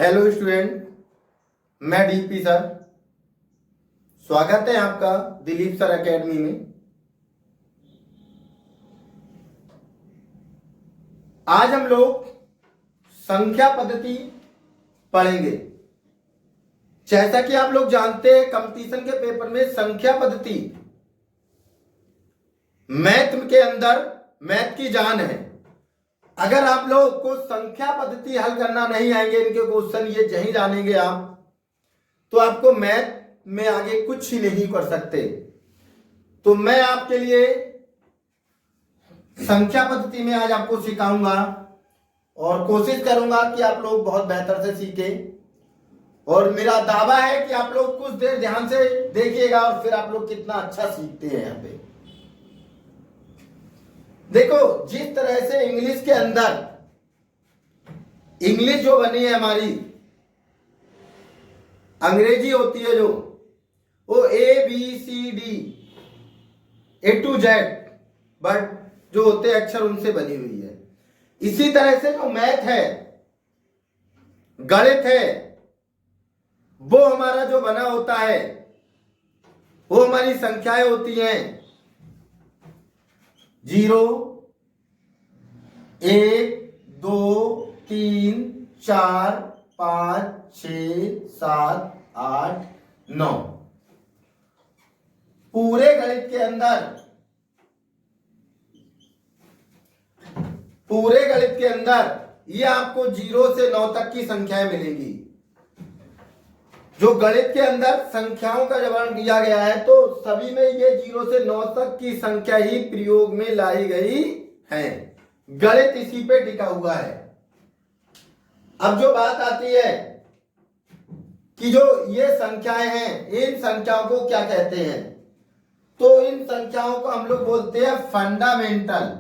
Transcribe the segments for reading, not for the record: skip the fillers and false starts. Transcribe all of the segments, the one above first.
Hello student, मैं DP sir. स्वागत है आपका दिलीप सर एकेडमी में। आज हम लोग संख्या पद्धति पढ़ेंगे। जैसा कि आप लोग जानते हैं, कंपटीशन के पेपर में संख्या पद्धति मैथ के अंदर मैथ की जान है। अगर आप लोग को संख्या पद्धति हल करना नहीं आएंगे, इनके क्वेश्चन ये नहीं जानेंगे आप, तो आपको मैथ में आगे कुछ ही नहीं कर सकते। तो मैं आपके लिए संख्या पद्धति में आज आपको सिखाऊंगा और कोशिश करूंगा कि आप लोग बहुत बेहतर से सीखें। और मेरा दावा है कि आप लोग कुछ देर ध्यान से देखिएगा और फिर आप लोग कितना अच्छा सीखते हैं। यहाँ पे देखो, जिस तरह से इंग्लिश के अंदर इंग्लिश जो बनी है हमारी, अंग्रेजी होती है जो, वो ABCD A to Z but जो होते हैं अक्षर उनसे बनी हुई है। इसी तरह से जो मैथ है, गणित है, वो हमारा जो बना होता है वो हमारी संख्याएं होती हैं। 0 1 2 3 4 5 6 7 8 9। पूरे गणित के अंदर ये आपको 0 से 9 तक की संख्याएं मिलेंगी। जो गणित के अंदर संख्याओं का वर्णन किया गया है, तो सभी में ये 0 से 9 तक की संख्या ही प्रयोग में लाई गई है। गणित इसी पे टिका हुआ है। अब जो बात आती है कि जो ये संख्याएं हैं, इन संख्याओं को क्या कहते हैं, तो इन संख्याओं को हम लोग बोलते हैं फंडामेंटल।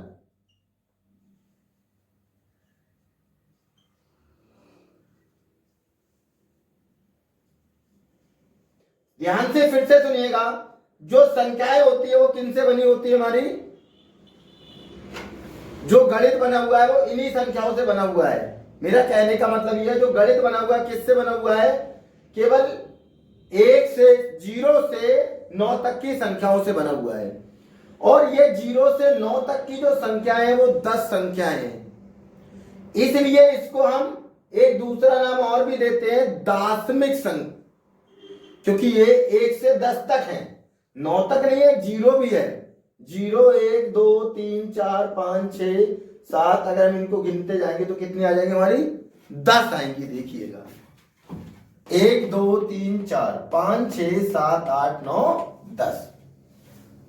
ध्यान से फिर से सुनिएगा, जो संख्याएं होती है वो किनसे बनी होती है हमारी, जो गणित बना हुआ है वो इन्हीं संख्याओं से बना हुआ है। मेरा कहने का मतलब यह है, जो गणित बना हुआ है किससे बना हुआ है, केवल 0 से 9 तक की संख्याओं से बना हुआ है। और ये 0 से 9 तक की जो संख्याएं हैं वो 10 संख्याएं हैं। इसलिए इसको हम एक दूसरा नाम और भी देते हैं, दाशमिक संख्या, क्योंकि ये 1 से 10 तक है, 9 तक नहीं है, 0 भी है। 0 1 2 3 4 5 6 7, अगर हम इनको गिनते जाएंगे तो कितनी आ जाएंगे हमारी, 10 आएंगी। देखिएगा, 1 2 3 4 5 6 7 8 9 10।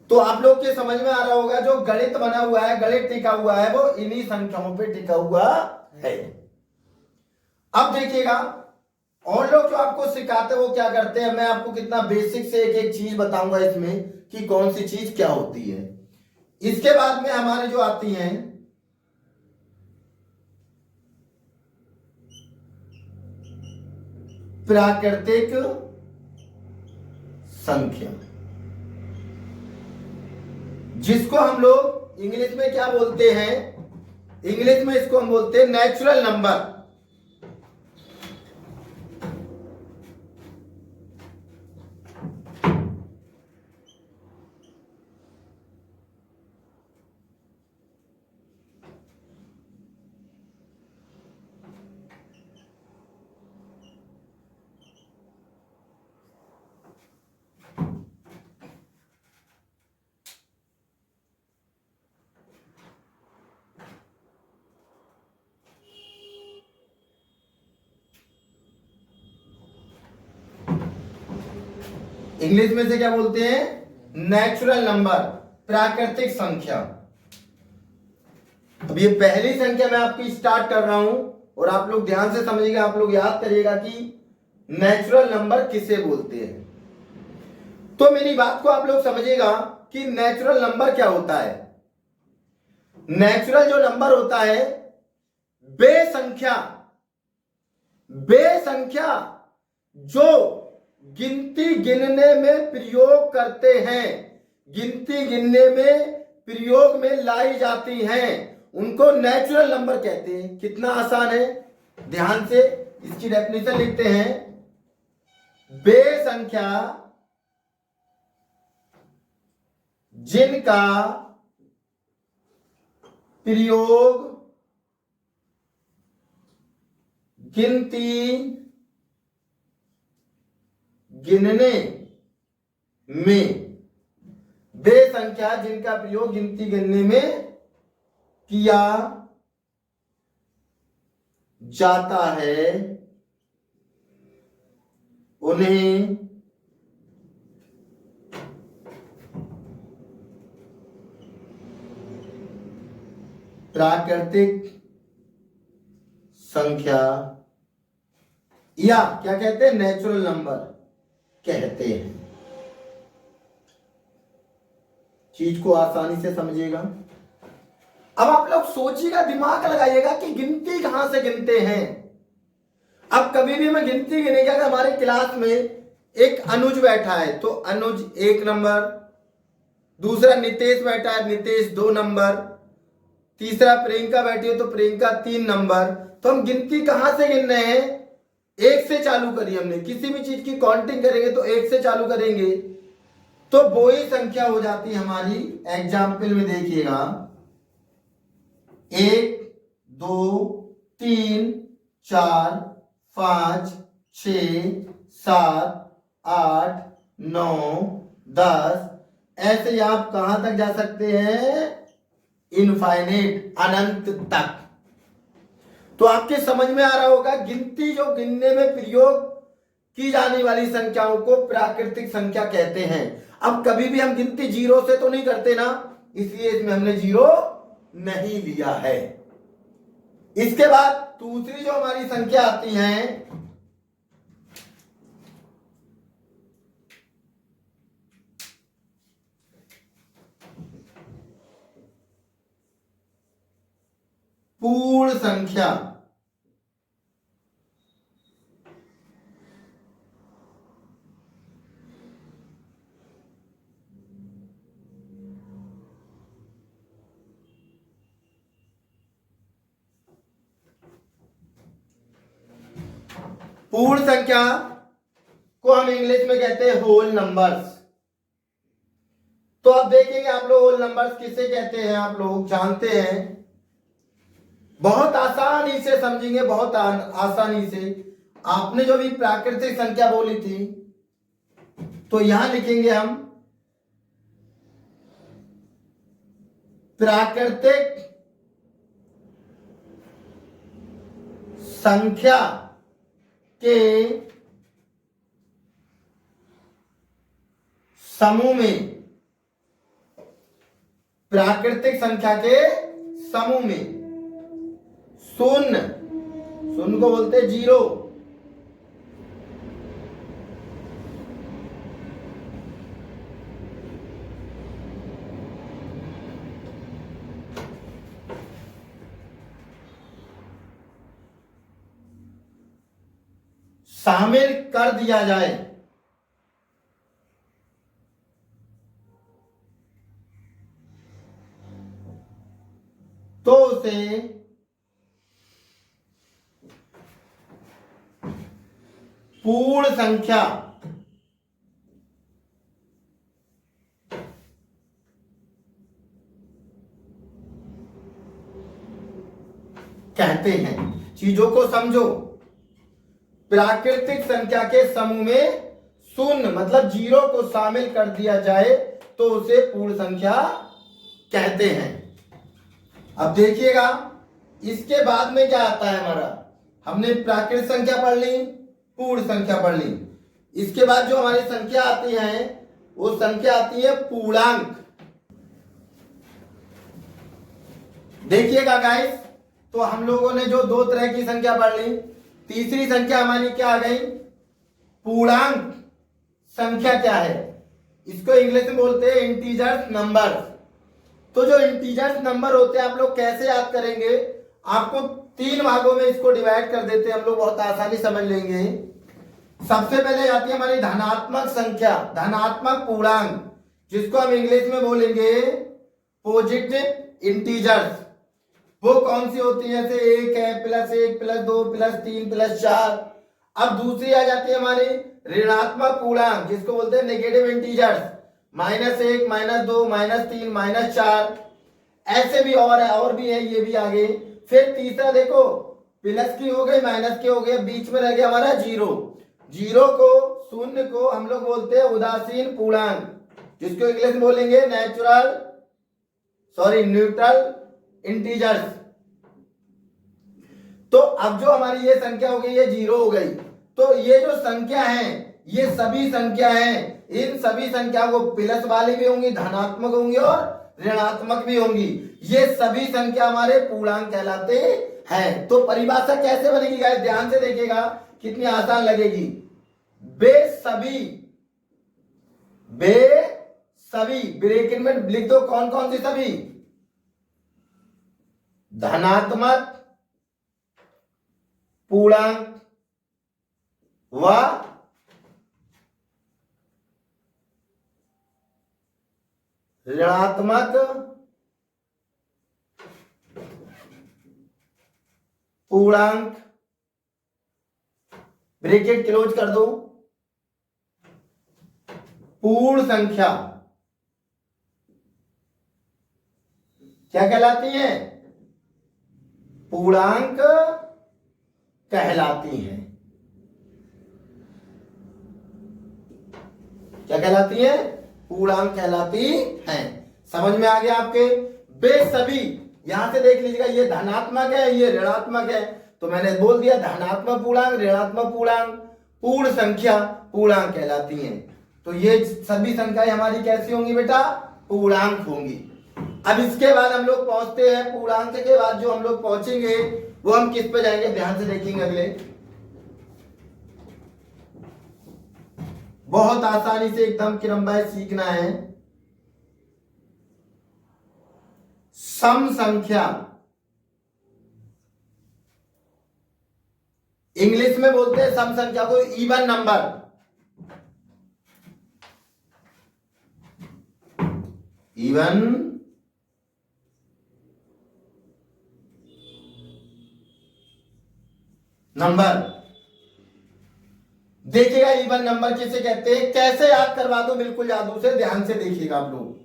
तो आप लोग के समझ में आ रहा होगा, जो गणित बना हुआ है, गणित टिका हुआ है, वो इन्हीं संख्याओं पे टिका हुआ है। अब देखिएगा, और लोग जो आपको सिखाते हैं वो क्या करते हैं, मैं आपको कितना बेसिक से एक एक चीज बताऊंगा इसमें कि कौन सी चीज क्या होती है। इसके बाद में हमारे जो आती हैं प्राकृतिक संख्या, जिसको हम लोग इंग्लिश में क्या बोलते हैं, इंग्लिश में इसको हम बोलते हैं नेचुरल नंबर। इंग्लिश में से क्या बोलते हैं, नेचुरल नंबर, प्राकृतिक संख्या। अब ये पहली संख्या मैं आपकी स्टार्ट कर रहा हूं और आप लोग ध्यान से समझिएगा, आप लोग याद करिएगा कि नेचुरल नंबर किसे बोलते हैं। तो मेरी बात को आप लोग समझिएगा कि नेचुरल नंबर क्या होता है। नेचुरल जो नंबर होता है, बेसंख्या जो गिनती गिनने में प्रयोग करते हैं, गिनती गिनने में प्रयोग में लाई जाती हैं, उनको नेचुरल नंबर कहते हैं। कितना आसान है, ध्यान से इसकी डेफिनेशन लिखते हैं, वे संख्या जिनका प्रयोग गिनती गिनने में, वे संख्या जिनका प्रयोग गिनती गिनने में किया जाता है उन्हें प्राकृतिक संख्या या क्या कहते हैं, नेचुरल नंबर कहते हैं। चीज को आसानी से समझिएगा। अब आप लोग सोचिएगा, दिमाग लगाइएगा कि गिनती कहां से गिनते हैं। अब कभी भी मैं गिनती गिनेंगे, अगर हमारे क्लास में एक अनुज बैठा है तो अनुज 1 नंबर, दूसरा नितेश बैठा है, नितेश 2 नंबर, तीसरा प्रियंका बैठी है तो प्रियंका 3 नंबर। तो हम गिनती कहां से गिन रहे हैं, 1 से चालू करी हमने। किसी भी चीज की काउंटिंग करेंगे तो 1 से चालू करेंगे, तो वो ही संख्या हो जाती है हमारी। एग्जाम्पल में देखिएगा, 1 2 3 4 5 6 7 8 9 10, ऐसे ही आप कहां तक जा सकते हैं, इनफाइनेट, अनंत तक। तो आपके समझ में आ रहा होगा, गिनती जो गिनने में प्रयोग की जाने वाली संख्याओं को प्राकृतिक संख्या कहते हैं। अब कभी भी हम गिनती 0 से तो नहीं करते ना, इसलिए इसमें हमने 0 नहीं लिया है। इसके बाद दूसरी जो हमारी संख्या आती है, पूर्ण संख्या। पूर्ण संख्या को हम इंग्लिश में कहते हैं होल नंबर्स। तो अब देखेंगे आप लोग, होल नंबर्स किसे कहते हैं आप लोग जानते हैं। बहुत आसानी से समझेंगे, बहुत आसानी से। आपने जो भी प्राकृतिक संख्या बोली थी, तो यहां लिखेंगे हम प्राकृतिक संख्या के समूह में, प्राकृतिक संख्या के समूह में शून्य, शून्य को बोलते हैं 0, शामिल कर दिया जाए तो उसे पूर्ण संख्या कहते हैं। चीजों को समझो, प्राकृतिक संख्या के समूह में शून्य मतलब 0 को शामिल कर दिया जाए तो उसे पूर्ण संख्या कहते हैं। अब देखिएगा, इसके बाद में क्या आता है हमारा, हमने प्राकृतिक संख्या पढ़ ली, पूर्ण संख्या पढ़ ली। इसके बाद जो हमारी संख्या आती है वो संख्या आती है पूर्णांक। देखिएगा गाइस, तो हम लोगों ने जो 2 तरह की संख्या पढ़ ली, तीसरी संख्या हमारी क्या आ गई, पूर्णांक संख्या क्या है, इसको इंग्लिश में बोलते हैं इंटीजर्स नंबर। तो जो इंटीजर्स नंबर होते हैं आप लोग कैसे याद करेंगे, आपको 3 भागों में इसको डिवाइड कर देते हैं हम लोग, बहुत आसानी समझ लेंगे। सबसे पहले आती है हमारी धनात्मक संख्या, धनात्मक पूर्णांक, जिसको हम इंग्लिश में बोलेंगे पॉजिटिव इंटीजर्स। वो कौन सी होती है? जैसे 1 है, +1 +2 +3 +4। अब दूसरी आ जाती है हमारी ऋणात्मक पूर्णांक, जिसको बोलते हैं नेगेटिव इंटीजर्स, -1 -2 -3 -4। ऐसे भी और है, और भी है, ये भी आगे। फिर तीसरा देखो, प्लस की हो गई, माइनस की हो गई, बीच में रह गया हमारा जीरो। जीरो को, शून्य को हम लोग बोलते हैं उदासीन पूर्णांक, जिसको इंग्लिश में बोलेंगे न्यूट्रल इंटीजर्स। तो अब जो हमारी ये संख्या हो गई, ये जीरो हो गई। तो ये जो संख्या है, ये सभी संख्या है, इन सभी संख्या को प्लस वाली भी होंगी, धनात्मक होंगी और ऋणात्मक भी होंगी। ये सभी संख्या हमारे पूर्णांक कहलाते हैं। तो परिभाषा कैसे बनेगी गाइस? ध्यान से देखिएगा, कितनी आसान लगेगी। वे सभी ब्रैकेट में लिख दो, कौन कौन सी सभी? धनात्मक पूर्णांक व ऋणात्मक पूर्णांक, ब्रैकेट क्लोज कर दो, पूर्ण संख्या क्या कहलाती है? पूर्णांक कहलाती हैं। क्या कहलाती है? पूर्णांक कहलाती हैं। समझ में आ गया आपके? वे सभी, यहां से देख लीजिएगा, ये धनात्मक है, ये ऋणात्मक है। तो मैंने बोल दिया धनात्मक पूर्णांक, ऋणात्मक पूर्णांक, पूर्ण संख्या पूर्णांक कहलाती हैं। तो ये सभी संख्याएं हमारी कैसी होंगी बेटा? पूर्णांक होंगी। अब इसके बाद हम लोग पहुंचते हैं, पूर्णांक के बाद जो हम लोग पहुंचेंगे वो हम किस पे जाएंगे? ध्यान से देखेंगे अगले। बहुत आसानी से एकदम क्रमबद्ध सीखना है। सम संख्या, इंग्लिश में बोलते हैं सम संख्या को इवन नंबर। इवन नंबर, देखिएगा इवन नंबर किसे कहते हैं, कैसे याद करवा दो बिल्कुल जादू से, ध्यान से देखिएगा आप लोग।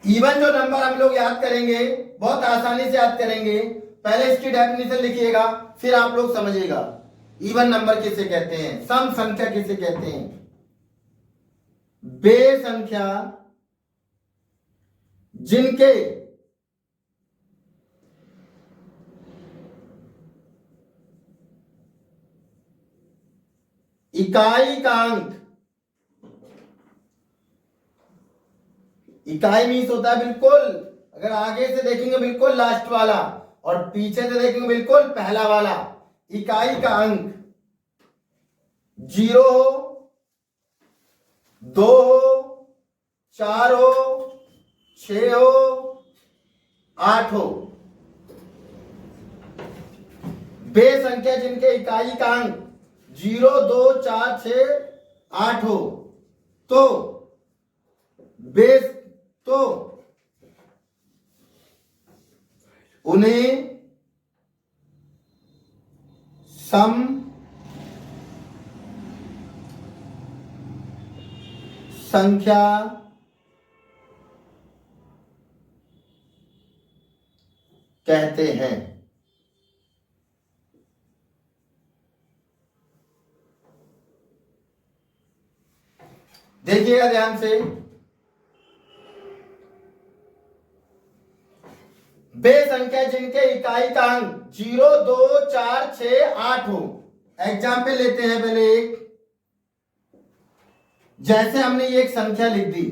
इवन जो नंबर हम लोग याद करेंगे, बहुत आसानी से याद करेंगे। पहले इसकी डेफिनेशन लिखिएगा, फिर आप लोग समझिएगा इवन नंबर किसे कहते हैं, सम संख्या किसे कहते हैं। वे संख्या जिनके इकाई का अंक, इकाई मीन्स होता है बिल्कुल, अगर आगे से देखेंगे बिल्कुल लास्ट वाला और पीछे से देखेंगे बिल्कुल पहला वाला। इकाई का अंक 0 हो, 2 हो, 4 हो, 6 हो, 8 हो। वे संख्या जिनके इकाई का अंक 0, 2, 4, 6, 8 हो, तो बेस, तो उन्हें सम संख्या कहते हैं। देखिएगा ध्यान से, वे संख्या जिनके इकाई का अंक 0, 2, 4, 6, 8 हो। एग्जाम्पल लेते हैं पहले एक, जैसे हमने ये एक संख्या लिख दी।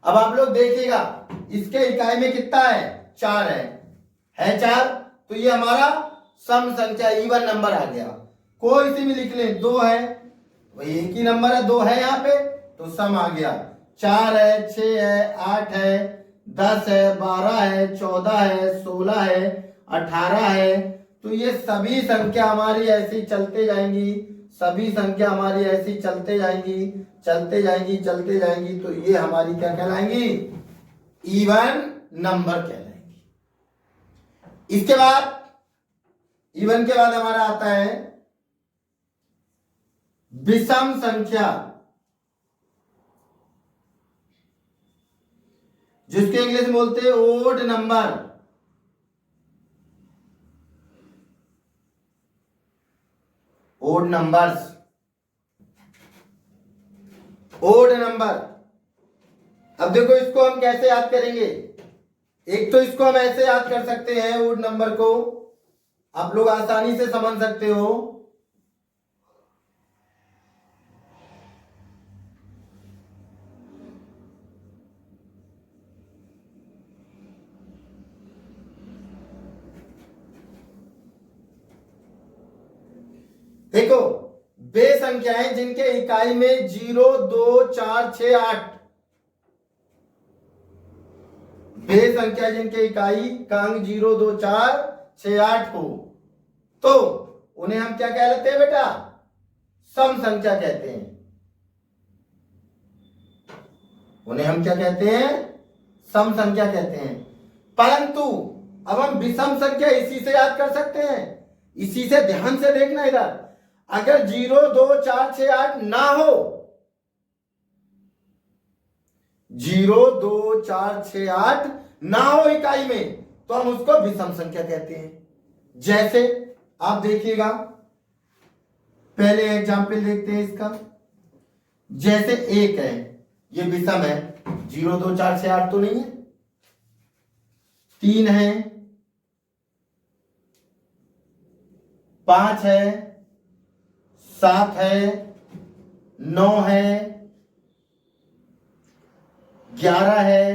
अब आप लोग देखिएगा इसके इकाई में कितना है? 4 है 4, तो ये हमारा सम संख्या इवन नंबर आ गया। कोई सी भी लिख लें, 2 है, वही एक ही नंबर है, 2 है यहाँ पे, तो सम आ गया। 4 है, 6 है, 8 है, 10 है, 12 है, 14 है, 16 है, 18 है। तो ये सभी संख्या हमारी ऐसी चलते जाएंगी, सभी संख्या हमारी ऐसी चलते जाएंगी, चलते जाएंगी, चलते जाएंगी। तो ये हमारी क्या कहलाएंगी? Even number कहलाएंगी। इसके बाद इवन के बाद हमारा आता है विषम संख्या, जिसके इंग्लिश में बोलते हैं odd number. Odd numbers, odd number. अब देखो इसको हम कैसे याद करेंगे। एक तो इसको हम ऐसे याद कर सकते हैं, ओड नंबर को आप लोग आसानी से समझ सकते हो। देखो वे संख्याएं जिनके इकाई में 0, 2, 4, 6, 8, वे संख्या जिनके इकाई का अंक 0, 2, 4, 6, 8 हो, तो उन्हें हम क्या कहते हैं बेटा? सम संख्या कहते हैं। उन्हें हम क्या कहते हैं? सम संख्या कहते हैं। परंतु अब हम विषम संख्या इसी से याद कर सकते हैं। इसी से ध्यान से देखना इधर, अगर 0, 2, 4, 6, 8 ना हो, 0, 2, 4, 6, 8 ना हो इकाई में, तो हम उसको विषम संख्या कहते हैं। जैसे आप देखिएगा, पहले एग्जाम्पल देखते हैं इसका। जैसे 1 है, ये विषम है, 0, 2, 4, 6, 8 तो नहीं है। 3 है, 5 है, 7 है, 9 है, 11 है,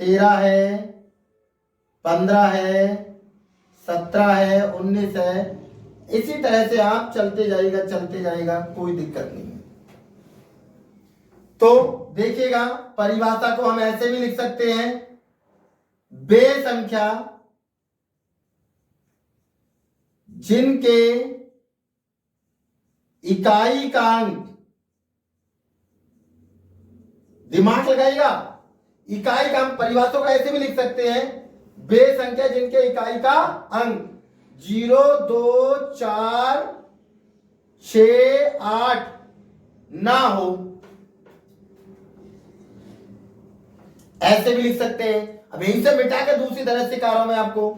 13 है, 15 है, 17 है, 19 है। इसी तरह से आप चलते जाइएगा, कोई दिक्कत नहीं है। तो देखिएगा, परिभाषा को हम ऐसे भी लिख सकते हैं, वे संख्या जिनके इकाई का अंक, दिमाग लगाइएगा, इकाई का हम परिभाषा को ऐसे भी लिख सकते हैं, वे संख्या जिनके इकाई का अंक 0, 2, 4, 6, 8 ना हो, ऐसे भी लिख सकते हैं। अब यहीं से मिटा के दूसरी तरह से रहा हूं मैं आपको,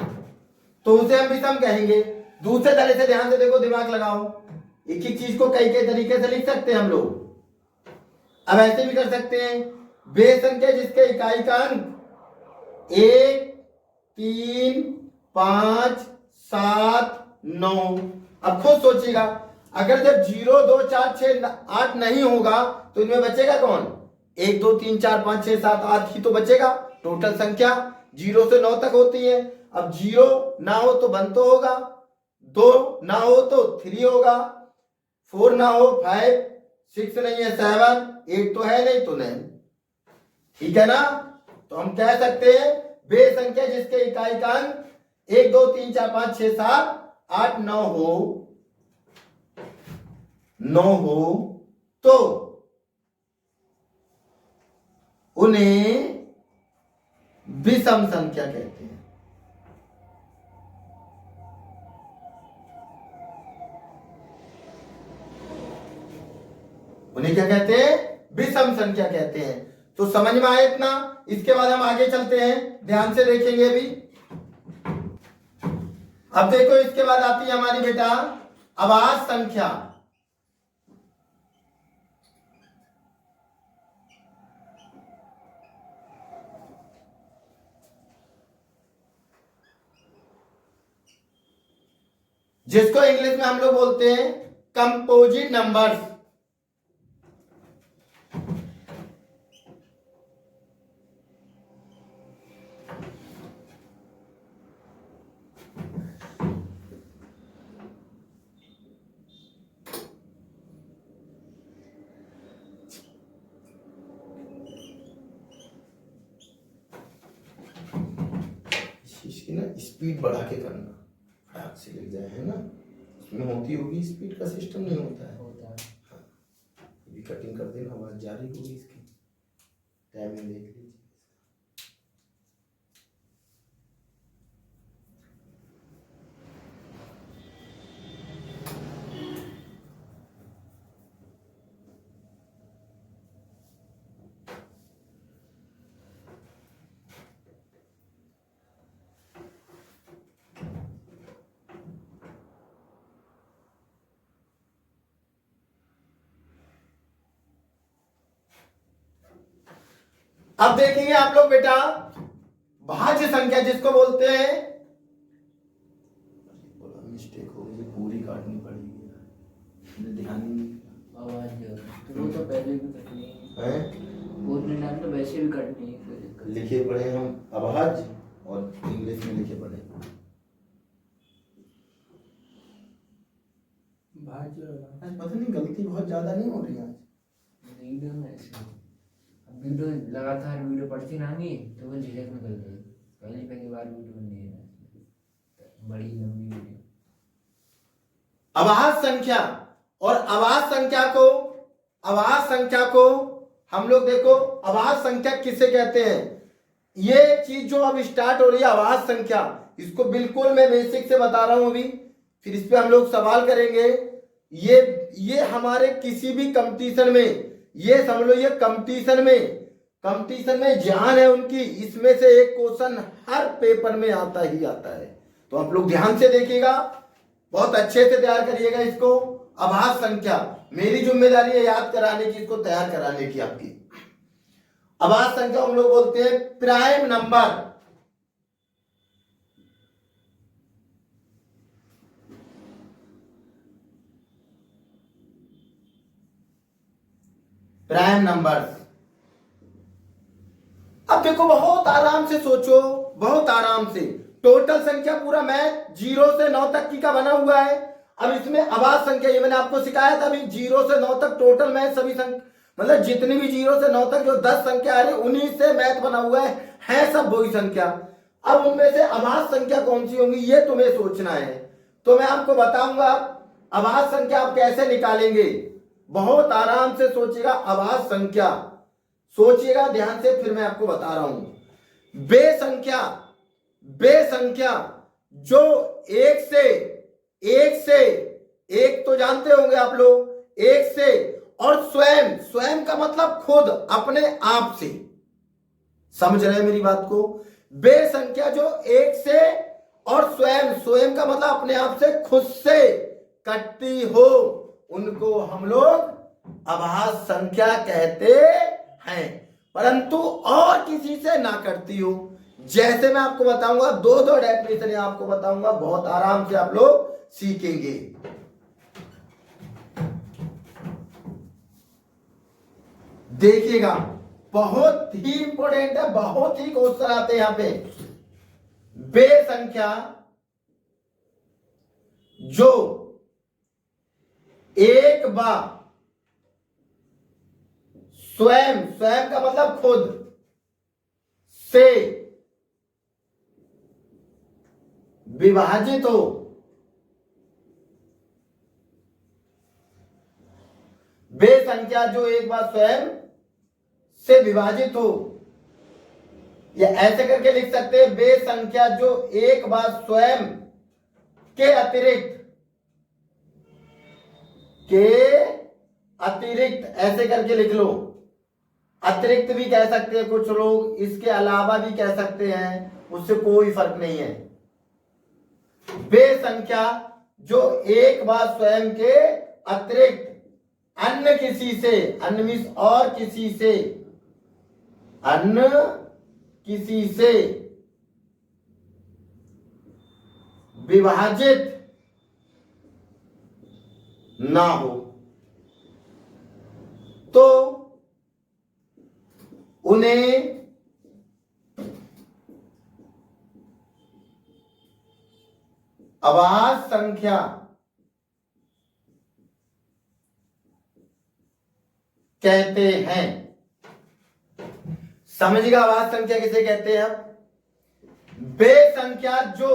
तो उसे हम विषम कहेंगे। दूसरे तरह से ध्यान से देखो, दिमाग लगाओ, एक ही चीज को कई कई तरीके से लिख सकते हैं हम लोग। अब ऐसे भी कर सकते हैं, वे संख्या जिसके इकाई का अंक 1, 3, 5, 7, 9। अब खुद सोचिएगा, अगर जब 0, 2, 4, 6, 8 नहीं होगा, तो इनमें बचेगा कौन? 1, 2, 3, 4, 5, 6, 7, 8 ही तो बचेगा। टोटल संख्या 0 से 9 तक होती है। अब 0 ना हो तो 1 तो होगा, 2 ना हो तो 3 होगा, 4 ना हो 5, 6 नहीं है 7, 8 तो है नहीं तो नहीं। ठीक है ना? तो हम कह सकते हैं, वे संख्या जिसके इकाई का अंक 1, 2, 3, 4, 5, 6, 7, 8, 9 हो तो उन्हें विषम संख्या कहते हैं। उन्हें क्या कहते हैं? विषम संख्या कहते हैं। तो समझ में आया इतना? इसके बाद हम आगे चलते हैं, ध्यान से देखेंगे अभी। अब देखो, इसके बाद आती है हमारी बेटा अभाज्य संख्या। जिसको इंग्लिश में हम लोग बोलते हैं कंपोजिट नंबर्स। इसकी ना स्पीड बढ़ा के करना, फटाक से लग जाए, है ना? उसमें होती होगी स्पीड का सिस्टम, नहीं होता है? होता है। हाँ, ये कटिंग कर देना, आवाज जारी होगी इसकी। टाइमिंग देख लीजिए। अब देखेंगे आप लोग बेटा भाज्य संख्या जिसको बोलते हैं, मिस्टेक हो गई, पूरी काटनी पड़ेगी, ध्यान नहीं, तो वो तो पहले भी कटनी है, पूरी नाम तो वैसे भी कटनी है। लिखे पढ़े हम अभाज्य और इंग्लिश में लिखे पढ़े भाज्य। पता नहीं गलती बहुत ज्यादा नहीं हो रही आज वीडियो में ऐसे, वीडियो लगातार वीडियो पढ़ती ना नहीं तो वो झिझक निकल गई, पहली बार वीडियो बन रही है बड़ी लंबी वीडियो। आवाज संख्या और आवाज संख्या को हम लोग देखो, आवाज संख्या किसे कहते हैं, ये चीज जो अब स्टार्ट हो रही है आवाज संख्या, इसको बिल्कुल मैं बेसिक से बता रहा हूं अभी, फिर इस पे हम लोग सवाल करेंगे। ये हमारे किसी भी कंपटीशन में, ये समझ लो ये कंपटीशन में जान है उनकी, इसमें से एक क्वेश्चन हर पेपर में आता ही आता है। तो आप लोग ध्यान से देखिएगा, बहुत अच्छे से तैयार करिएगा इसको। आभास संख्या मेरी जिम्मेदारी है याद कराने की, इसको तैयार कराने की आपकी। आभास संख्या हम लोग बोलते हैं प्राइम नंबर। Prime numbers. अब देखो बहुत आराम से सोचो, बहुत आराम से, टोटल संख्या पूरा मैथ 0 से 9 तक की का बना हुआ है। अब इसमें आवाज संख्या, ये मैंने आपको सिखाया था अभी, 0 से 9 तक टोटल मैथ सभी संख्या, मतलब जितनी भी 0 से 9 तक जो 10 संख्या आ रही उन्हीं से मैथ बना हुआ है सब वही संख्या। अब उनमें से आवाज संख्या कौन सी होंगी ये तुम्हें सोचना है, तो मैं आपको बताऊंगा आवाज संख्या आप कैसे निकालेंगे। बहुत आराम से सोचिएगा, आवाज संख्या सोचिएगा ध्यान से, फिर मैं आपको बता रहा हूं। बेसंख्या जो एक से एक तो जानते होंगे आप लोग, एक से, और स्वयं का मतलब खुद अपने आप से, समझ रहे हैं मेरी बात को। बेसंख्या जो एक से और स्वयं का मतलब अपने आप से, खुद से कटती हो, उनको हम लोग आभास संख्या कहते हैं, परंतु और किसी से ना करती हो। जैसे मैं आपको बताऊंगा, दो डेफिनेशन आपको बताऊंगा, बहुत आराम से आप लोग सीखेंगे। देखिएगा बहुत ही इंपॉर्टेंट है, बहुत ही क्वेश्चन आते हैं यहां पे। बेसंख्या जो एक बार स्वयं का मतलब खुद से विभाजित हो, बेसंख्या जो एक बार स्वयं से विभाजित हो, या ऐसे करके लिख सकते हैं, बेसंख्या जो एक बार स्वयं के अतिरिक्त ऐसे करके लिख लो। अतिरिक्त भी कह सकते हैं कुछ लोग, इसके अलावा भी कह सकते हैं, उससे कोई फर्क नहीं है। बेसंख्या जो एक बार स्वयं के अतिरिक्त अन्य किसी से, अन्य मीन्स और किसी से, अन्य किसी से विभाजित ना हो, तो उन्हें आवाज संख्या कहते हैं। समझिएगा आवाज संख्या किसे कहते हैं। अब बेसंख्या जो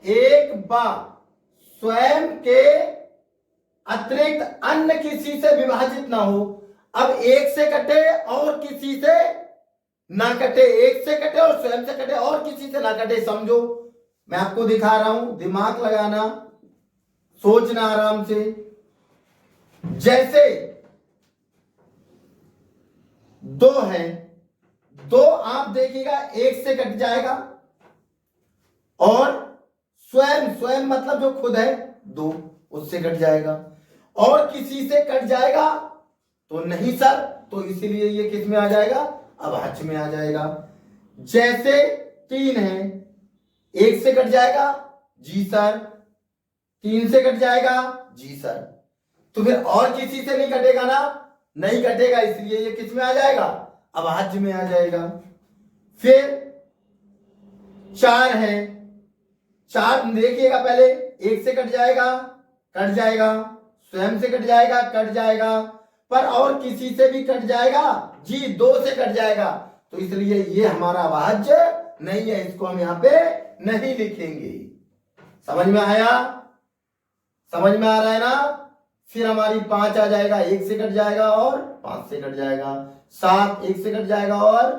एक बार स्वयं के अतिरिक्त अन्य किसी से विभाजित ना हो। अब एक से कटे और किसी से ना कटे, एक से कटे और स्वयं से कटे और किसी से ना कटे। समझो, मैं आपको दिखा रहा हूं, दिमाग लगाना, सोचना आराम से। जैसे दो है, दो आप देखिएगा एक से कट जाएगा, और स्वयं मतलब जो खुद है दो, उससे कट जाएगा, और किसी से कट जाएगा तो नहीं सर, तो इसीलिए ये किस में आ जाएगा, अभाज्य में आ जाएगा। जैसे 3 है, 1 से कट जाएगा, जी सर। 3 से कट जाएगा, जी सर। तो फिर और किसी से नहीं कटेगा ना, नहीं कटेगा, इसलिए ये किस में आ जाएगा, अभाज्य में आ जाएगा। फिर 4 है, 4 देखिएगा पहले, 1 से कट जाएगा, स्वयं से कट जाएगा, कट जाएगा, पर और किसी से भी कट जाएगा, जी 2 से कट जाएगा, तो इसलिए ये हमारा अभाज्य नहीं है, इसको हम यहां पे नहीं लिखेंगे। समझ में आया, समझ में आ रहा है ना। फिर हमारी 5 आ जाएगा, 1 से कट जाएगा और 5 से कट जाएगा। 7 1 से कट जाएगा और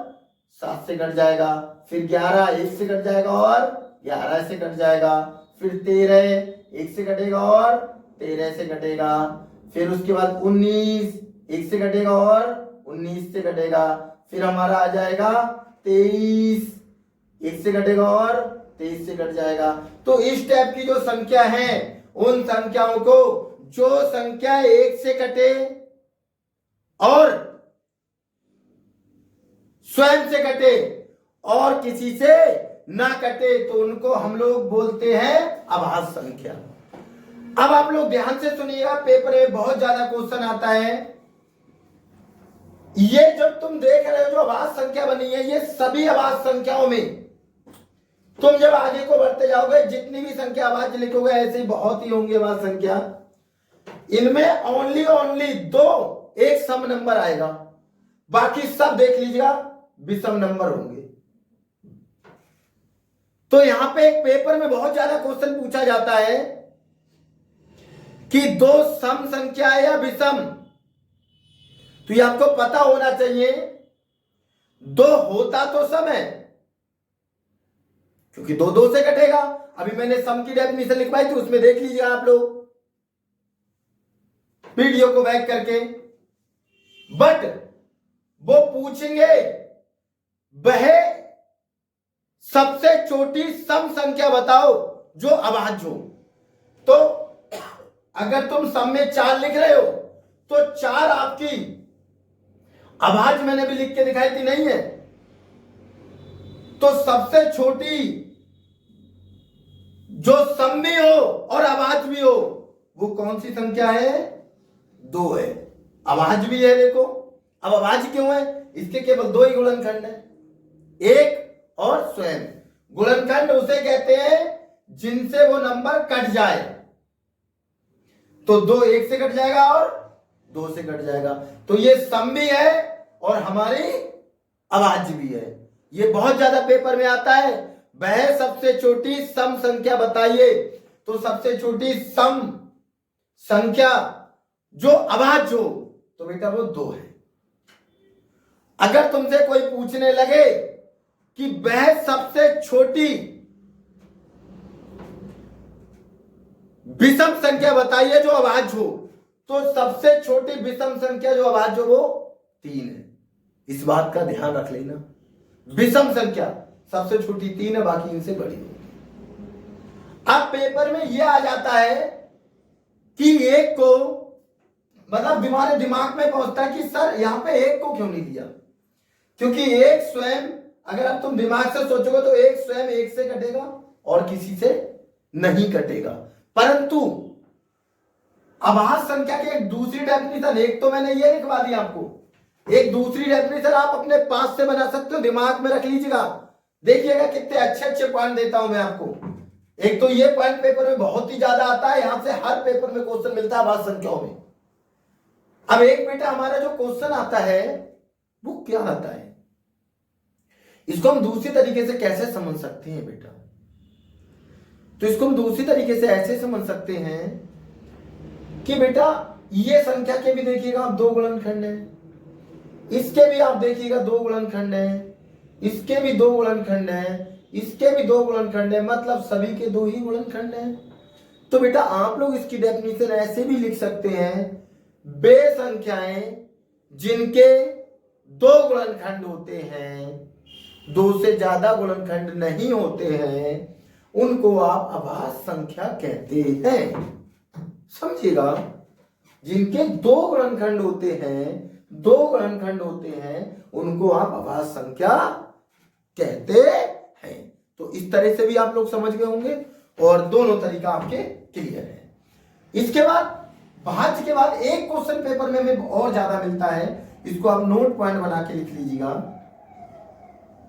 7 से कट जाएगा। फिर 11 1 से कट जाएगा और 11 से कट जाएगा। फिर 13 1 से कटेगा और 13 से कटेगा। फिर उसके बाद 19 1 से कटेगा और 19 से कटेगा। फिर हमारा आ जाएगा 23 1 से कटेगा और 23 से कट जाएगा। तो इस टाइप की जो संख्या है, उन संख्याओं को जो संख्या 1 से कटे और स्वयं से कटे और किसी से ना कटे, तो उनको हम लोग बोलते हैं अभाज्य संख्या। अब आप लोग ध्यान से सुनिएगा, पेपर में बहुत ज्यादा क्वेश्चन आता है। ये जब तुम देख रहे हो जो अभाज्य संख्या बनी है, ये सभी अभाज्य संख्याओं में तुम जब आगे को बढ़ते जाओगे, जितनी भी संख्या अभाज्य लिखोगे, ऐसे ही बहुत ही होंगे अभाज्य संख्या। इनमें ओनली 2 एक सम नंबर आएगा, बाकी सब देख लीजिएगा विषम नंबर होंगे। तो यहां पे एक पेपर में बहुत ज्यादा क्वेश्चन पूछा जाता है कि 2 सम संख्या है या विषम, तो ये आपको पता होना चाहिए 2 होता तो सम है, क्योंकि 2 से कटेगा। अभी मैंने सम की डेफिनेशन लिखवाई थी, उसमें देख लीजिए आप लोग वीडियो को बैक करके। बट वो पूछेंगे वह सबसे छोटी सम संख्या बताओ जो अभाज्य हो। तो अगर तुम सम में 4 लिख रहे हो, तो 4 आपकी अभाज्य मैंने भी लिख के दिखाई थी, नहीं है। तो सबसे छोटी जो सम भी हो और अभाज्य भी हो, वो कौन सी संख्या है, 2 है। अभाज्य भी है, देखो। अब अभाज्य क्यों है, इसके केवल 2 ही गुणनखंड है, 1 और स्वयं। गुणनखंड उसे कहते हैं जिनसे वो नंबर कट जाए। तो 2 1 से कट जाएगा और 2 से कट जाएगा। तो ये सम भी है और हमारी अभाज्य भी है। ये बहुत ज्यादा पेपर में आता है, वह सबसे छोटी सम संख्या बताइए। तो सबसे छोटी सम संख्या जो अभाज्य हो, तो बेटा वो 2 है। अगर तुमसे कोई पूछने लगे कि वह सबसे छोटी विषम संख्या बताइए जो अभाज्य हो, तो सबसे छोटी विषम संख्या जो अभाज्य हो वो 3 है। इस बात का ध्यान रख लेना, विषम संख्या सबसे छोटी 3 है, बाकी इनसे बड़ी होगी। अब पेपर में यह आ जाता है कि 1 को, मतलब हमारे दिमाग में पहुंचता है कि सर यहां पे 1 को क्यों नहीं दिया, क्योंकि 1 स्वयं, अगर अब तुम दिमाग से सोचोगे तो 1 स्वयं 1 से कटेगा और किसी से नहीं कटेगा। परंतु अभाज्य संख्या की एक दूसरी डेफिनेशन, एक तो मैंने ये लिखवा दी आपको, एक दूसरी डेफिनेशन आप अपने पास से बना सकते हो, दिमाग में रख लीजिएगा। देखिएगा कितने अच्छे अच्छे पॉइंट देता हूं मैं आपको। एक तो ये पॉइंट पेपर में बहुत ही ज्यादा आता है, यहां से हर पेपर में क्वेश्चन मिलता है अभाज्य संख्याओं में। अब एक बेटा हमारा जो क्वेश्चन आता है वो क्या आता है, इसको हम दूसरी तरीके से कैसे समझ सकते हैं बेटा। तो इसको हम दूसरी तरीके से ऐसे समझ सकते हैं कि बेटा ये संख्या के भी देखिएगा आप 2 गुणनखंड है, इसके भी आप देखिएगा 2 गुणनखंड है, इसके भी 2 गुणनखंड है, इसके भी 2 गुणनखंड है, मतलब सभी के 2 ही गुणनखंड है। तो बेटा आप लोग इसकी डेफिनेशन ऐसे भी लिख सकते हैं, वे संख्याएं जिनके 2 गुणनखंड होते हैं, 2 से ज्यादा गुणनखंड नहीं होते हैं, उनको आप अभाज्य संख्या कहते हैं। समझिएगा, जिनके 2 गुणनखंड होते हैं दो गुणनखंड होते हैं उनको आप अभाज्य संख्या कहते हैं। तो इस तरह से भी आप लोग समझ गए होंगे और दोनों तरीका आपके क्लियर है। इसके बाद भाज्य के बाद एक क्वेश्चन पेपर में हमें और ज्यादा मिलता है, इसको आप नोट पॉइंट बना के लिख लीजिएगा,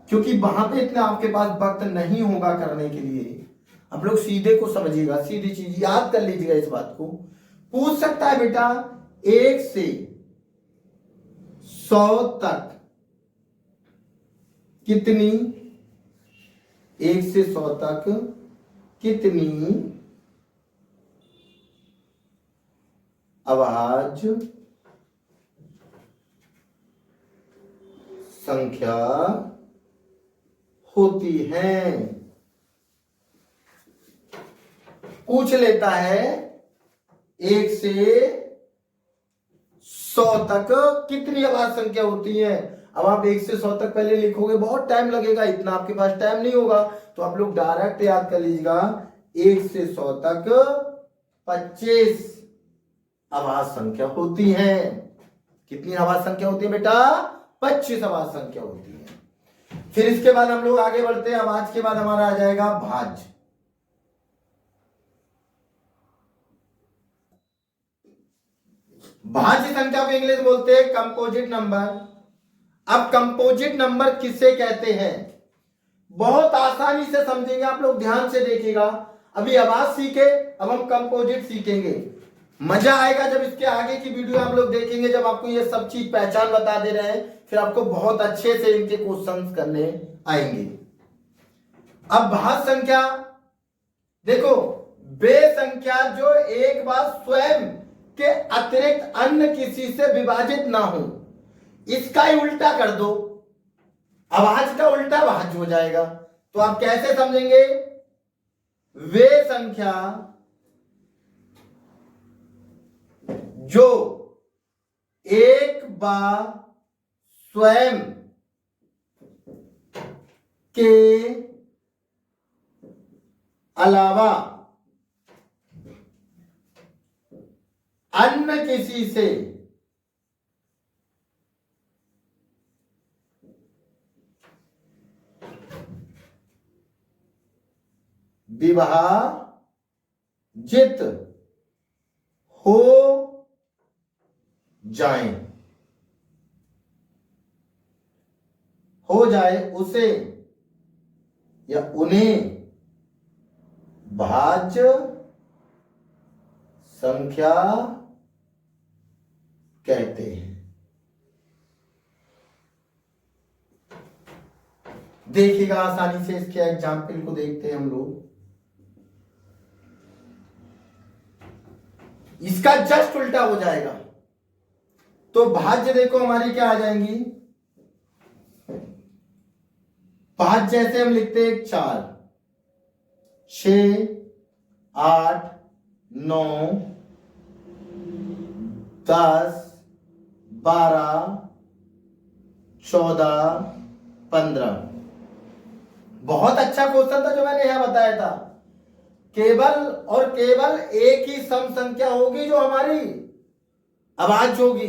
क्योंकि वहां पे इतना आपके पास वक्त नहीं होगा करने के लिए। आप लोग सीधे को समझिएगा, सीधी चीज याद कर लीजिएगा इस बात को। पूछ सकता है बेटा 1 से 100 तक कितनी, 1 से 100 तक कितनी अभाज्य संख्या होती है। पूछ लेता है 1 से 100 तक कितनी अभाज्य संख्या होती है। अब आप 1 से 100 तक पहले लिखोगे, बहुत टाइम लगेगा, इतना आपके पास टाइम नहीं होगा, तो आप लोग डायरेक्ट याद कर लीजिएगा 1 से 100 तक 25 अभाज्य संख्या होती है। कितनी अभाज्य संख्या होती है बेटा? 25 अभाज्य संख्या होती है। फिर इसके बाद हम लोग आगे बढ़ते हैं। अभाज्य के बाद हमारा आ जाएगा भाज्य। भाज्य संख्या को इंग्लिश बोलते हैं कंपोजिट नंबर। अब कंपोजिट नंबर किसे कहते हैं, बहुत आसानी से समझेंगे आप लोग, ध्यान से देखिएगा। अभी अभाज्य सीखे, अब हम कंपोजिट सीखेंगे। मजा आएगा जब इसके आगे की वीडियो आप लोग देखेंगे, जब आपको ये सब चीज पहचान बता दे रहे हैं, फिर आपको बहुत अच्छे से इनके क्वेश्चंस करने आएंगे। अब भाज्य संख्या देखो, वे संख्या जो एक बार स्वयं के अतिरिक्त अन्य किसी से विभाजित ना हो, इसका ही उल्टा कर दो, अभाज्य का उल्टा भाज्य हो जाएगा। तो आप कैसे समझेंगे? वे संख्या जो एक बार स्वयं के अलावा अन्य किसी से विभाजित हो जाए उसे या उन्हें भाज्य संख्या कहते हैं। देखिएगा आसानी से इसके एग्जाम्पल को देखते हैं हम लोग। इसका जस्ट उल्टा हो जाएगा। तो भाज्य देखो हमारी क्या आ जाएंगी, भाज्य जैसे हम लिखते हैं 4, 6, 8, 9, 10, 12, 14, 15। बहुत अच्छा क्वेश्चन था जो मैंने यहां बताया था। केवल और केवल एक ही सम संख्या होगी जो हमारी अभाज्य होगी,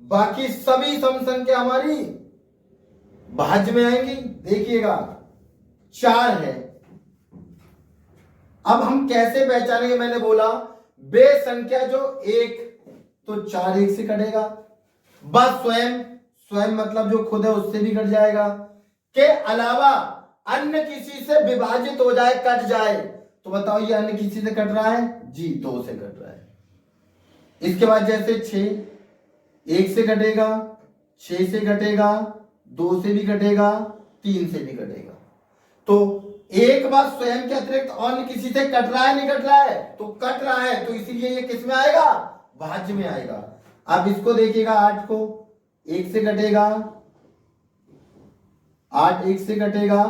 बाकी सभी सम संख्या हमारी भाज्य में आएंगी। देखिएगा 4 है। अब हम कैसे पहचानेंगे? मैंने बोला वे संख्या जो एक, तो 4 1 से कटेगा, बस स्वयं मतलब जो खुद है उससे भी कट जाएगा, के अलावा अन्य किसी से विभाजित हो जाए, कट जाए। तो बताओ ये अन्य किसी से कट रहा है जी, 2 से कट रहा है। इसके बाद जैसे 6 1 से कटेगा, 6 से कटेगा, 2 से भी कटेगा, 3 से भी कटेगा। तो एक बार स्वयं के अतिरिक्त अन्य किसी से कट रहा है, नहीं कट रहा है? तो कट रहा है, तो इसीलिए ये किस में आएगा? भाज्य में आएगा। अब इसको देखिएगा, 8 को 1 से कटेगा, 8 1 से कटेगा,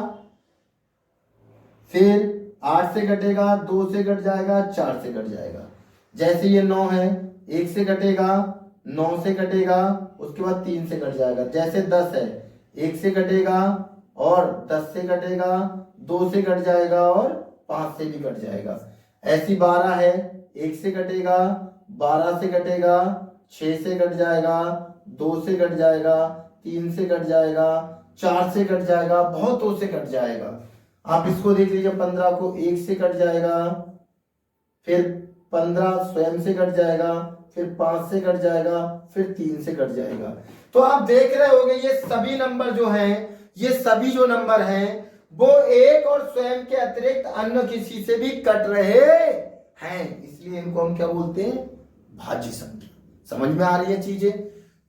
फिर 8 से कटेगा, 2 से कट जाएगा, 4 से कट जाएगा। जैसे ये 9 है, 1 से कटेगा, 9 से कटेगा, उसके बाद 3 से कट जाएगा। जैसे 10 है, 1 से कटेगा और 10 से कटेगा, 2 से कट जाएगा और 5 से भी कट जाएगा। ऐसी 12 है, 1 से कटेगा, 12 से कटेगा, 6 से कट जाएगा, 2 से कट जाएगा, 3 से कट जाएगा, 4 से कट जाएगा, बहुतों से कट जाएगा। आप इसको देख लीजिए, 15 को 1 से कट जाएगा, फिर 15 स्वयं से कट जाएगा, फिर 5 से कट जाएगा, फिर 3 से कट जाएगा। तो आप देख रहे होंगे ये सभी नंबर जो हैं, ये सभी जो नंबर हैं वो एक और स्वयं के अतिरिक्त अन्य किसी से भी कट रहे हैं, इसलिए इनको हम क्या बोलते हैं, भाज्य संख्या। समझ में आ रही है चीजें?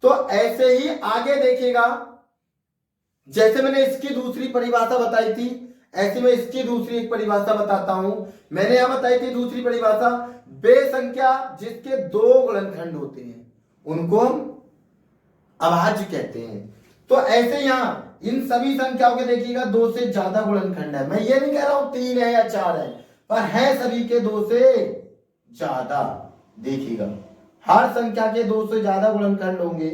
तो ऐसे ही आगे देखिएगा, जैसे मैंने इसकी दूसरी परिभाषा बताई थी, ऐसे में इसकी दूसरी एक परिभाषा बताता हूं। मैंने यहां बताई थी दूसरी परिभाषा, वे संख्या जिसके 2 गुणनखंड होते हैं उनको हम अभाज्य कहते हैं। तो ऐसे यहां इन सभी संख्याओं के देखिएगा 2 से ज्यादा गुणनखंड है। मैं ये नहीं कह रहा हूं 3 है या 4 है, पर है सभी के 2 से ज्यादा। देखिएगा हर संख्या के 2 से ज्यादा गुणनखंड होंगे,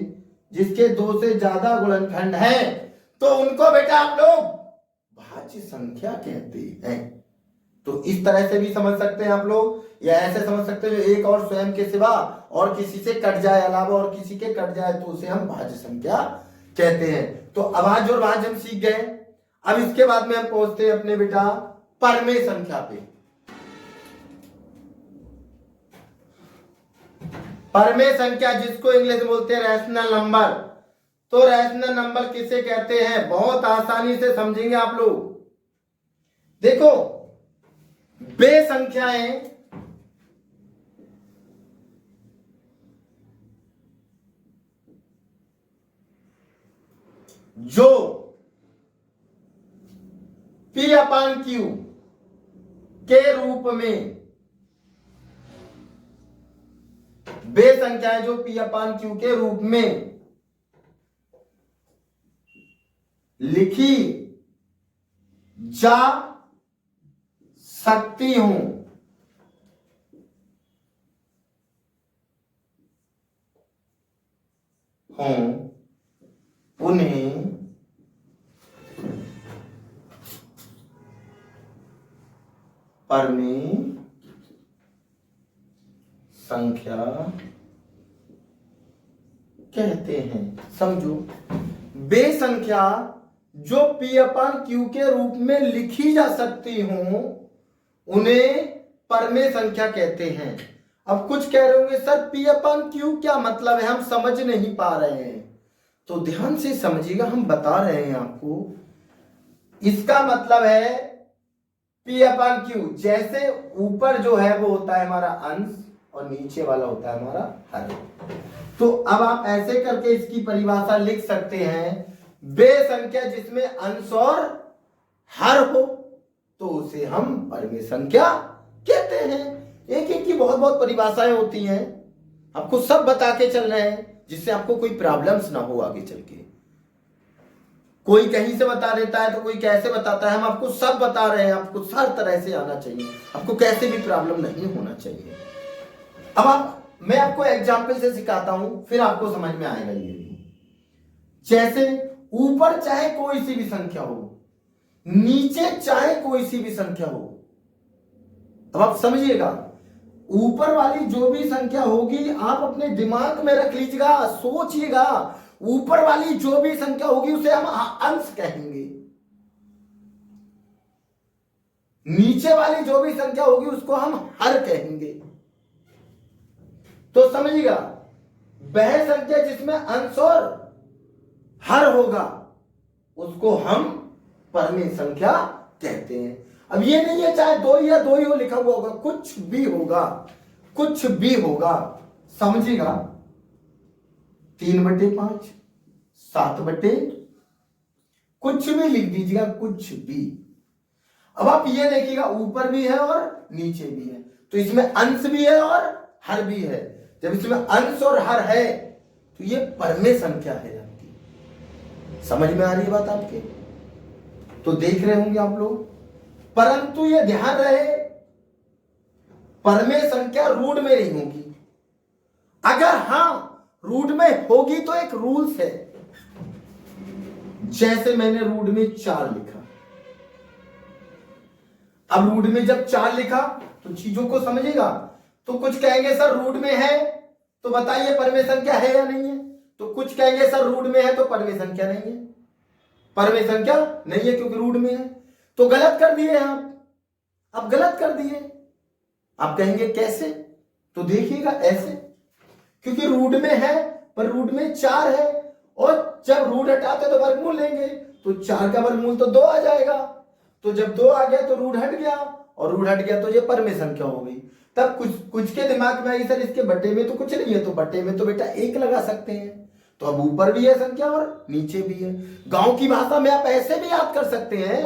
जिसके 2 से ज्यादा गुणनखंड हैं तो उनको बेटा आप लोग भाज्य संख्या कहते हैं। तो इस तरह से भी समझ सकते हैं आप लोग, या ऐसे समझ सकते हैं जो एक और स्वयं के सिवा और किसी से कट जाए, अलावा और किसी के कट जाए तो उसे हम भाज्य संख्या कहते हैं। तो अभाज्य और भाज्य हम सीख गए। अब इसके बाद में हम पहुंचते हैं अपने बेटा परमेय संख्या पे। परमेय संख्या जिसको इंग्लिश में बोलते हैं रैशनल नंबर। तो रैशनल नंबर किसे कहते हैं, बहुत आसानी से समझेंगे आप लोग। देखो वे संख्याएं जो P/Q के रूप में, वे संख्याएं जो P/Q के रूप में लिखी जा सकती हूं उन्हें परमेय संख्या कहते हैं। समझो, वे संख्या जो P/Q के रूप में लिखी जा सकती हूं उन्हें परमेय संख्या कहते हैं। अब कुछ कह रहे होंगे सर P/Q क्या मतलब है, हम समझ नहीं पा रहे हैं। तो ध्यान से समझिएगा, हम बता रहे हैं आपको। इसका मतलब है P/Q, जैसे ऊपर जो है वो होता है हमारा अंश और नीचे वाला होता है हमारा हर। तो अब आप ऐसे करके इसकी परिभाषा लिख सकते हैं, वे संख्या जिसमें अंश और हर हो तो उसे हम परमेय संख्या कहते हैं। एक एक की बहुत बहुत परिभाषाएं होती हैं, आपको सब बता के चल रहे हैं जिससे आपको कोई प्रॉब्लम्स ना हो आगे चल के। कोई कहीं से बता देता है तो कोई कैसे बताता है, हम आपको सब बता रहे हैं। आपको हर तरह से आना चाहिए, आपको कैसे भी प्रॉब्लम नहीं होना चाहिए। अब मैं आपको एग्जाम्पल से सिखाता हूं, फिर आपको समझ में आएगा ये भी। जैसे ऊपर चाहे कोई सी भी संख्या हो, नीचे चाहे कोई सी भी संख्या हो। अब आप समझिएगा, ऊपर वाली जो भी संख्या होगी आप अपने दिमाग में रख लीजिएगा, सोचिएगा। ऊपर वाली जो भी संख्या होगी उसे हम अंश कहेंगे, नीचे वाली जो भी संख्या होगी उसको हम हर कहेंगे। तो समझिएगा, वह संख्या जिसमें अंश और हर होगा उसको हम परमेय संख्या कहते हैं। अब ये नहीं है चाहे 2 या 2 ही हो लिखा हुआ होगा, कुछ भी होगा, कुछ भी होगा। समझिएगा, 3/5, 7/, कुछ भी लिख दीजिएगा, कुछ भी। अब आप ये देखिएगा, ऊपर भी है और नीचे भी है, तो इसमें अंश भी है और हर भी है। जब इसमें अंश और हर है तो ये परमेय संख्या है आपकी। समझ में आ रही है बात आपके? तो देख रहे होंगे आप लोग। परंतु ये ध्यान रहे, परमेय संख्या रूट में नहीं होगी। अगर हां रूट में होगी तो एक रूल्स है। जैसे मैंने रूट में 4 लिखा, अब रूट में जब 4 लिखा तो चीजों को समझेगा। तो कुछ कहेंगे सर रूट में है तो बताइए परमेय संख्या है या नहीं है। तो कुछ कहेंगे सर रूट में है तो परमे संख्या नहीं है, परमे संख्या नहीं है क्योंकि रूट में है। तो गलत कर दिए आप, अब गलत कर दिए। आप कहेंगे कैसे? तो देखिएगा ऐसे, क्योंकि रूट में है पर रूट में 4 है, और जब रूट हटाते तो वर्गमूल लेंगे, तो 4 का वर्गमूल तो 2 आ जाएगा। तो जब 2 आ गया तो रूट हट गया, और रूट हट गया तो ये परमे संख्या हो गई। तब कुछ के दिमाग में आई सर इसके बट्टे में तो कुछ नहीं है, तो बट्टे में तो बेटा 1 लगा सकते हैं। तो अब ऊपर भी है संख्या और नीचे भी है। गांव की भाषा में आप ऐसे भी याद कर सकते हैं,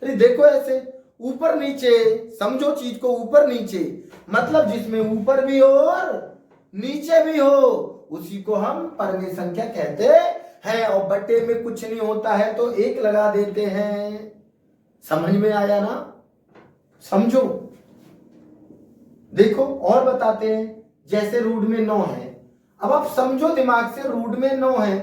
अरे देखो ऐसे ऊपर नीचे, समझो चीज को ऊपर नीचे, मतलब जिसमें ऊपर भी हो और नीचे भी हो उसी को हम परमे संख्या कहते हैं। और बट्टे में कुछ नहीं होता है तो 1 लगा देते हैं। समझ में आया ना? समझो, देखो और बताते हैं। जैसे रूट में 9 है, अब आप समझो दिमाग से, रूट में 9 है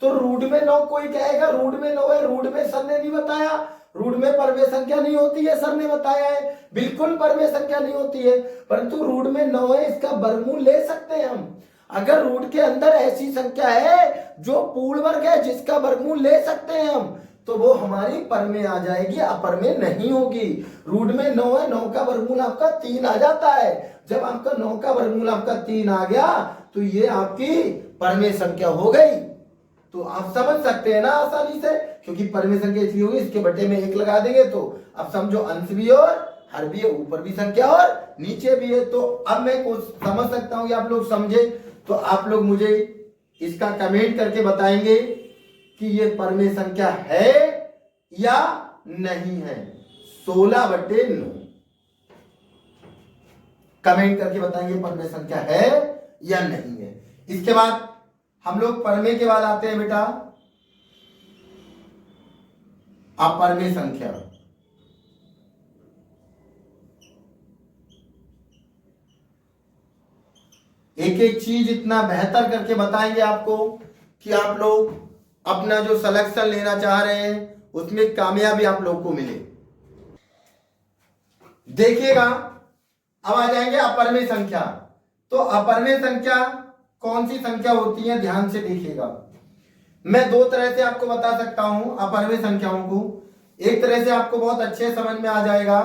तो रूट में 9 कोई कहेगा रूट में 9 है, रूट में सर ने नहीं बताया, रूट में परमे संख्या नहीं होती है, सर ने बताया है। बिल्कुल परमे संख्या नहीं होती है, परंतु रूट में 9 है, इसका वर्गमूल ले सकते हैं हम। अगर रूट के अंदर ऐसी संख्या है जो पूर्ण वर्ग है जिसका वर्गमूल ले सकते हैं हम, तो वो हमारी परमे आ जाएगी, अपरमे नहीं होगी। रूट में 9 है, 9 का वर्गमूल आपका 3 आ जाता है। जब आपका 9 का वर्गमूल आपका 3 आ गया तो ये आपकी परमे संख्या हो गई। तो आप समझ सकते हैं ना आसानी से, क्योंकि परमे संख्या इसलिए होगी, इसके बट्टे में 1 लगा देंगे। तो अब समझो अंश भी और हर भी है, ऊपर भी संख्या और नीचे भी है। तो अब मैं कुछ समझ सकता हूं कि आप लोग समझे, तो आप लोग मुझे इसका कमेंट करके बताएंगे कि ये परमे संख्या है या नहीं है। 16/9 कमेंट करके बताएंगे परमे संख्या है या नहीं है। इसके बाद हम लोग परमे के बाद आते हैं बेटा अपरमे संख्या। एक एक चीज इतना बेहतर करके बताएंगे आपको कि आप लोग अपना जो सिलेक्शन लेना चाह रहे हैं उसमें कामयाबी आप लोग को मिले। देखिएगा अब आ जाएंगे अपरमे संख्या। तो अपरमे संख्या कौन सी संख्या होती है, ध्यान से देखिएगा। मैं 2 तरह से आपको बता सकता हूं अपरमे संख्याओं को। एक तरह से आपको बहुत अच्छे समझ में आ जाएगा,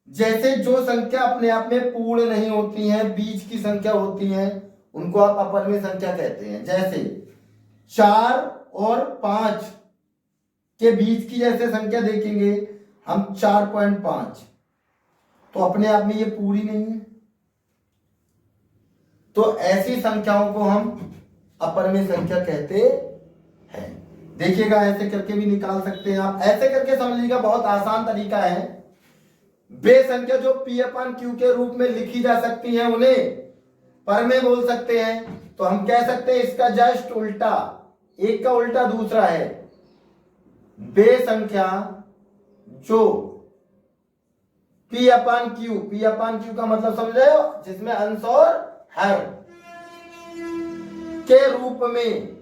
जैसे जो संख्या अपने आप में पूर्ण नहीं होती हैं, बीच की संख्या होती हैं, उनको आप अपरमे संख्या कहते हैं। जैसे 4 और 5 के बीच की जैसे संख्या देखेंगे हम 4.5, तो अपने आप में ये पूरी नहीं है, तो ऐसी संख्याओं को हम अपरमे संख्या कहते हैं। देखिएगा ऐसे करके भी निकाल सकते हैं आप, ऐसे करके समझ लीजिएगा, बहुत आसान तरीका है। वे संख्या जो P/Q के रूप में लिखी जा सकती हैं उन्हें परमे बोल सकते हैं। तो हम कह सकते हैं इसका जस्ट उल्टा, एक का उल्टा दूसरा है। वे संख्या जो P/Q का मतलब समझ रहे हो, जिसमें अंश और हर के रूप में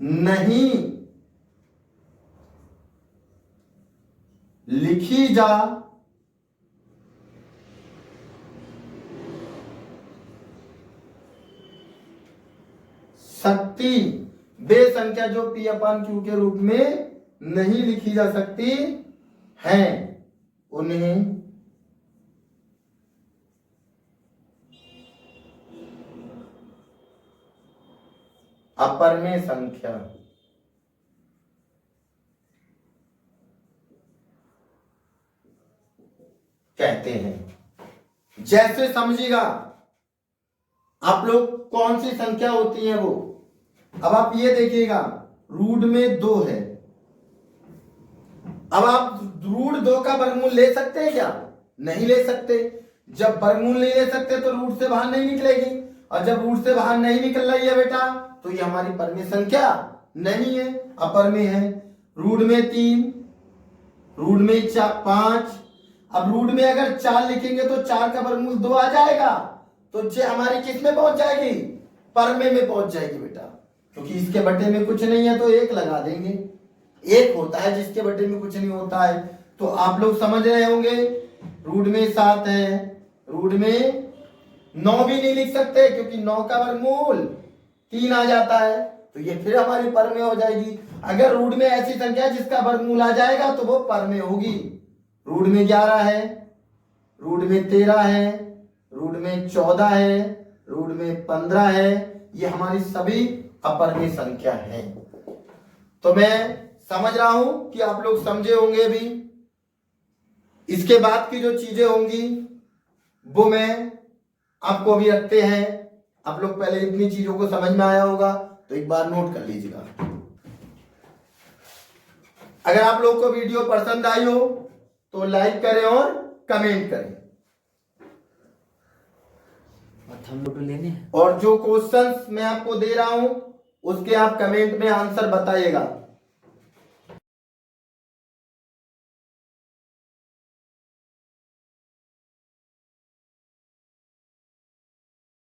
नहीं लिखी जा सकती, वे संख्या जो P/Q के रूप में नहीं लिखी जा सकती हैं उन्हें अपरमे संख्या कहते हैं। जैसे समझिएगा आप लोग कौन सी संख्या होती है वो। अब आप ये देखिएगा रूट में 2 है, अब आप रूट 2 का वर्गमूल ले सकते हैं क्या? नहीं ले सकते। जब वर्गमूल नहीं ले सकते तो रूट से बाहर नहीं निकलेगी, और जब रूट से बाहर नहीं निकल रही है बेटा तो ये हमारी परमे संख्या नहीं है, अपरमे है। रूट में 3, रूट में 5, अब रूट में अगर 4 लिखेंगे तो 4 का वर्गमूल 2 आ जाएगा, तो ये हमारी किस में पहुंच जाएगी? परमे में पहुंच जाएगी बेटा, क्योंकि इसके बट्टे में कुछ नहीं है तो 1 लगा देंगे। 1 होता है जिसके बट्टे में कुछ नहीं होता है। तो आप लोग समझ रहे होंगे रूट में 7 है, रूट में 9 भी नहीं लिख सकते क्योंकि 9 का वर्गमूल 3 आ जाता है, तो ये फिर हमारी परमेय हो जाएगी। अगर रूट में ऐसी संख्या है जिसका वर्गमूल आ जाएगा तो वो परमेय होगी। रूट में 11 है, रूट में 13 है, रूट में 14 है, रूट में 15 है, ये हमारी सभी अपरमेय संख्या है। तो मैं समझ रहा हूं कि आप लोग समझे होंगे भी। इसके बाद की जो चीजें होंगी वो मैं आपको अभी रखते हैं। आप लोग पहले इतनी चीजों को समझ में आया होगा तो एक बार नोट कर लीजिएगा। अगर आप लोग को वीडियो पसंद आई हो तो लाइक करें और कमेंट करें, और हम लोग लेने हैं। और जो क्वेश्चंस मैं आपको दे रहा हूं उसके आप कमेंट में आंसर बताइएगा।